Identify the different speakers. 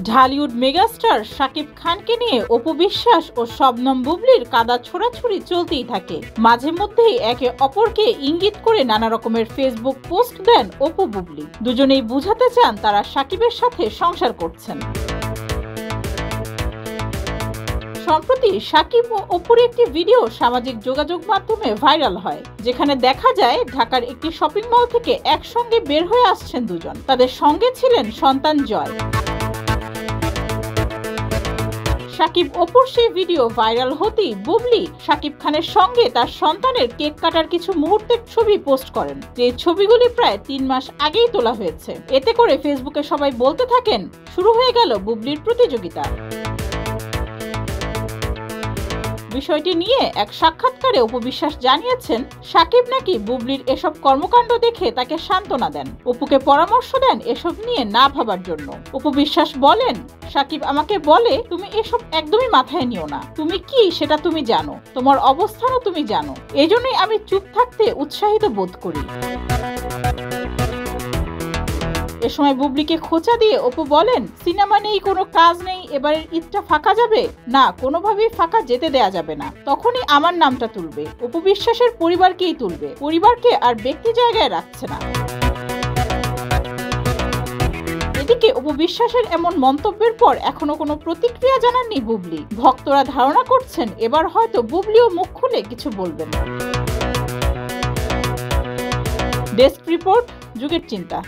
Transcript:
Speaker 1: Dhallywood megastar Shakib খানকে নিয়ে অপু বিশ্বাস ও শবনম বুবলির কাদা ছোড়াছুড়ি চলতেই থাকে। মাঝে মধ্যেই একে অপরকে ইঙ্গিত করে নানা রকমের ফেসবুক পোস্ট দেন অপু বুবলি। দুজনেই বুঝাতে চান তারা শাকিবের সাথে সংসার করছেন। সম্প্রতি শাকিব ও অপুর একটি ভিডিও সামাজিক যোগাযোগ মাধ্যমে ভাইরাল হয়, যেখানে দেখা যায় ঢাকার একটি শপিং মল থেকে একসঙ্গে বের হয়ে আসছেন দুজন। তাদের সঙ্গে ছিলেন সন্তান জয়। শাকিব অপুর সেই ভিডিও ভাইরাল হতেই বুবলি শাকিব খানের সঙ্গে তার সন্তানের কেক কাটার কিছু মুহূর্তের ছবি পোস্ট করেন, যে ছবিগুলি প্রায় 3 মাস আগেই তোলা হয়েছে। এতে করে ফেসবুকে সবাই বলতে থাকেন, শুরু হয়ে গেল বুবলির প্রতিযোগিতা। বিষয়টি নিয়ে এক সাক্ষাৎকারে অপু বিশ্বাস জানিয়েছেন, শাকিব নাকি বুবলির এসব কর্মকাণ্ড দেখে তাকে সান্ত্বনা দেন, অপুকে পরামর্শ দেন এসব নিয়ে না ভাবার জন্য। অপু বিশ্বাস বলেন, শাকিব আমাকে বলে, তুমি এসব একদমই মাথায় নিও না, তুমি কি সেটা তুমি জানো, তোমার অবস্থানও তুমি জানো, এজন্যই আমি চুপ থাকতে উৎসাহিত বোধ করি। এ সময় বুবলিকে খোঁচা দিয়ে অপু বলেন, সিনেমা নেই, কোনো কাজ নেই, এবারের ঈদটা ফাঁকা যাবে না, কোনোভাবেই ফাঁকা যেতে দেয়া যাবে না। তখনই আমার নামটা তুলবে, অপু বিশ্বাসের পরিবারকেই তুলবে, পরিবারকে আর ব্যক্তি জায়গায় রাখছে না। এদিকে অপু বিশ্বাসের এমন মন্তব্যের পর এখনো কোনো প্রতিক্রিয়া জানাননি বুবলি। ভক্তরা ধারণা করছেন এবার হয়তো বুবলিও মুখ খুলে কিছু বলবেন। ডেস্ক রিপোর্ট, যুগের চিন্তা।